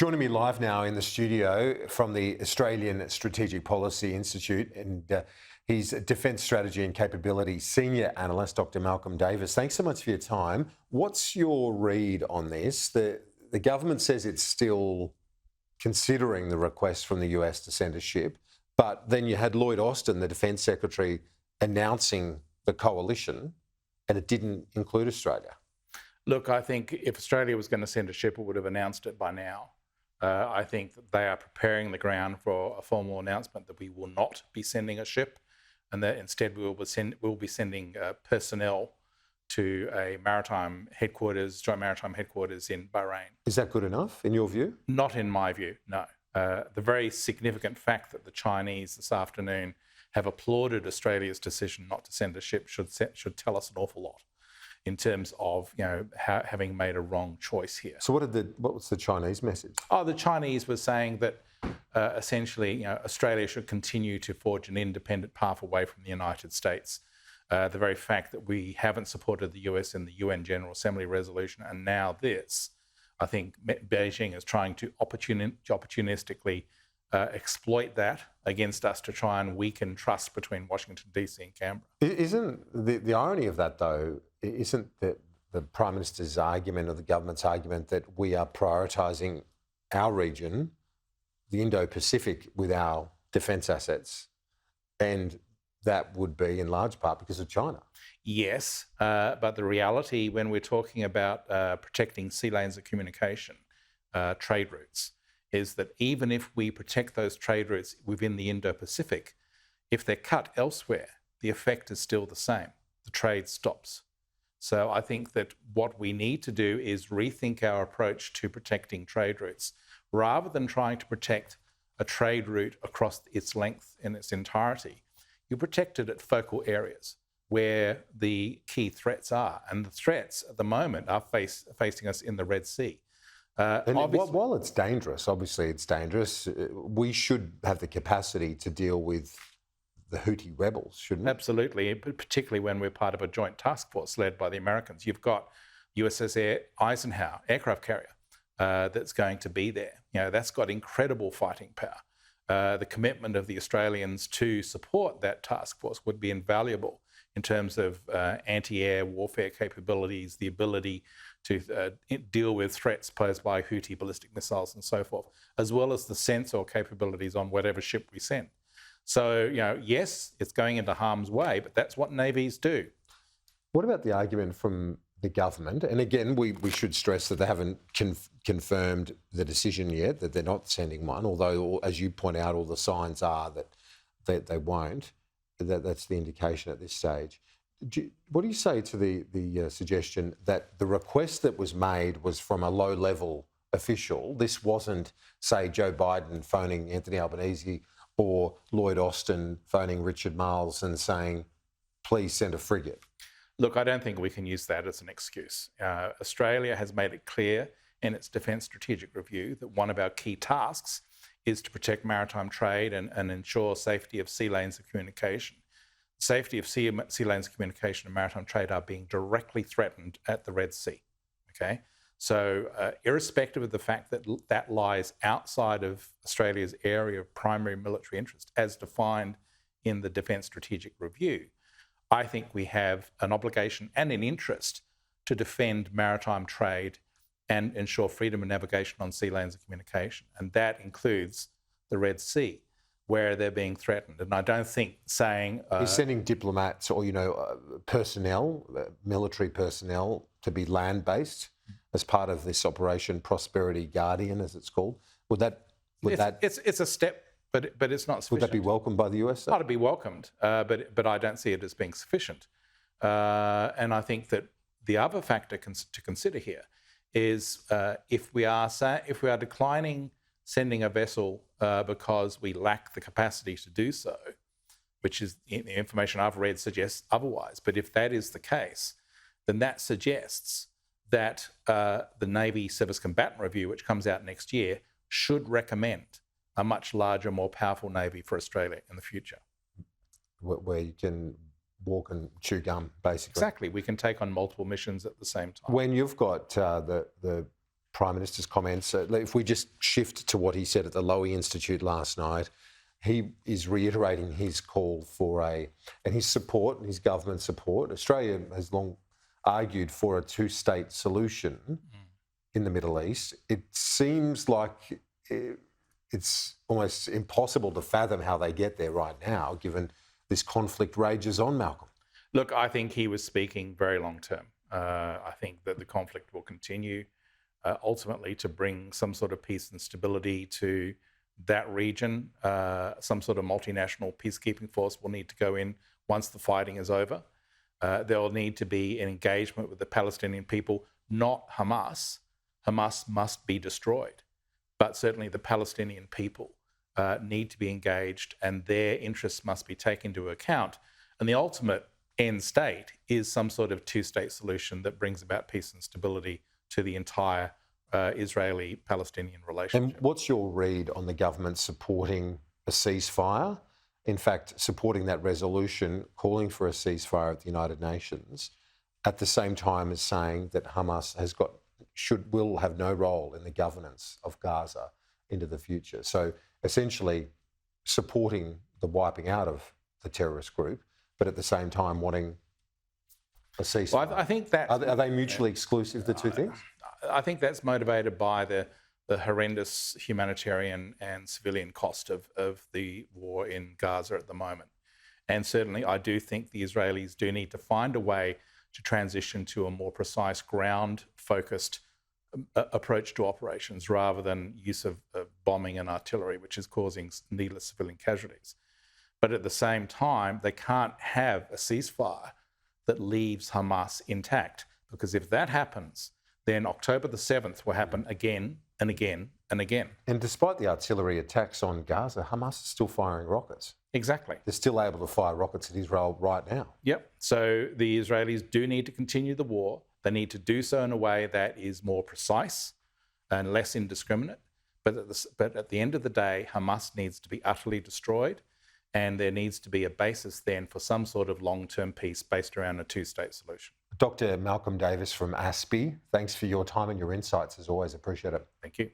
Joining me live now in the studio from the Australian Strategic Policy Institute, and he's Defence Strategy and Capability Senior Analyst, Dr. Malcolm Davis. Thanks so much for your time. What's your read on this? The government says it's still considering the request from the US to send a ship, but then you had Lloyd Austin, the Defence Secretary, announcing the coalition, and it didn't include Australia. Look, I think if Australia was going to send a ship, it would have announced it by now. I think that they are preparing the ground for a formal announcement that we will not be sending a ship, and that instead we will be sending personnel to a maritime headquarters, joint maritime headquarters in Bahrain. Is that good enough, in your view? Not in my view, no. The very significant fact that the Chinese this afternoon have applauded Australia's decision not to send a ship should tell us an awful lot in terms of having made a wrong choice here. So what was the Chinese message? Oh, the Chinese were saying that essentially Australia should continue to forge an independent path away from the United States. The very fact that we haven't supported the US in the UN General Assembly resolution, and now this, I think Beijing is trying to opportunistically exploit that against us to try and weaken trust between Washington, DC and Canberra. Isn't the irony of that, though, isn't that the Prime Minister's argument or the government's argument that we are prioritising our region, the Indo-Pacific, with our defence assets, and that would be in large part because of China? Yes, but the reality when we're talking about protecting sea lanes of communication, trade routes, is that even if we protect those trade routes within the Indo-Pacific, if they're cut elsewhere, the effect is still the same. The trade stops. So I think that what we need to do is rethink our approach to protecting trade routes. Rather than trying to protect a trade route across its length in its entirety, you protect it at focal areas where the key threats are. And the threats at the moment are facing us in the Red Sea. And while it's dangerous, obviously it's dangerous, we should have the capacity to deal with the Houthi rebels, shouldn't we? Absolutely, particularly when we're part of a joint task force led by the Americans. You've got USS Eisenhower, aircraft carrier, that's going to be there. That's got incredible fighting power. The commitment of the Australians to support that task force would be invaluable in terms of anti-air warfare capabilities, the ability to deal with threats posed by Houthi ballistic missiles and so forth, as well as the sensor capabilities on whatever ship we send. So, yes, it's going into harm's way, but that's what navies do. What about the argument from the government? And again, we should stress that they haven't confirmed the decision yet, that they're not sending one, although, as you point out, all the signs are that they won't. That's the indication at this stage. What do you say to the suggestion that the request that was made was from a low-level official? This wasn't, say, Joe Biden phoning Anthony Albanese or Lloyd Austin phoning Richard Marles and saying, please send a frigate? Look, I don't think we can use that as an excuse. Australia has made it clear in its Defence Strategic Review that one of our key tasks is to protect maritime trade and ensure safety of sea lanes of communication. Safety of sea lanes of communication and maritime trade are being directly threatened at the Red Sea, okay? So irrespective of the fact that that lies outside of Australia's area of primary military interest, as defined in the Defence Strategic Review, I think we have an obligation and an interest to defend maritime trade and ensure freedom of navigation on sea lanes of communication. And that includes the Red Sea, where they're being threatened. And I don't think saying... He's sending diplomats or, personnel, military personnel, to be land-based as part of this Operation Prosperity Guardian, as it's called. It's a step, but it's not sufficient. Would that be welcomed by the US? It'd be welcomed, but I don't see it as being sufficient. And I think that the other factor to consider here is if we are declining sending a vessel because we lack the capacity to do so, which is the information I've read suggests otherwise. But if that is the case, then that suggests that the Navy Service Combatant Review, which comes out next year, should recommend a much larger, more powerful Navy for Australia in the future. Where you can walk and chew gum, basically. Exactly. We can take on multiple missions at the same time. When you've got the Prime Minister's comments. If we just shift to what he said at the Lowy Institute last night, he is reiterating his call for and his support, his government support. Australia has long argued for a two-state solution in the Middle East. It seems like it's almost impossible to fathom how they get there right now, given this conflict rages on, Malcolm. Look, I think he was speaking very long term. I think that the conflict will continue ultimately to bring some sort of peace and stability to that region. Some sort of multinational peacekeeping force will need to go in once the fighting is over. There will need to be an engagement with the Palestinian people, not Hamas. Hamas must be destroyed. But certainly the Palestinian people need to be engaged, and their interests must be taken into account. And the ultimate end state is some sort of two-state solution that brings about peace and stability to the entire Israeli-Palestinian relationship. And what's your read on the government supporting a ceasefire? In fact, supporting that resolution, calling for a ceasefire at the United Nations, at the same time as saying that Hamas will have no role in the governance of Gaza into the future. So essentially supporting the wiping out of the terrorist group, but at the same time wanting a ceasefire. Well, I think that are they mutually exclusive, the two things? I think that's motivated by the horrendous humanitarian and civilian cost of the war in Gaza at the moment. And certainly I do think the Israelis do need to find a way to transition to a more precise ground-focused approach to operations rather than use of bombing and artillery, which is causing needless civilian casualties. But at the same time, they can't have a ceasefire that leaves Hamas intact, because if that happens, then October the 7th will happen again and again and again. And despite the artillery attacks on Gaza, Hamas is still firing rockets. Exactly. They're still able to fire rockets at Israel right now. Yep. So the Israelis do need to continue the war. They need to do so in a way that is more precise and less indiscriminate. But at the end of the day, Hamas needs to be utterly destroyed, and there needs to be a basis then for some sort of long-term peace based around a two-state solution. Dr. Malcolm Davis from ASPI, thanks for your time and your insights as always. Appreciate it. Thank you.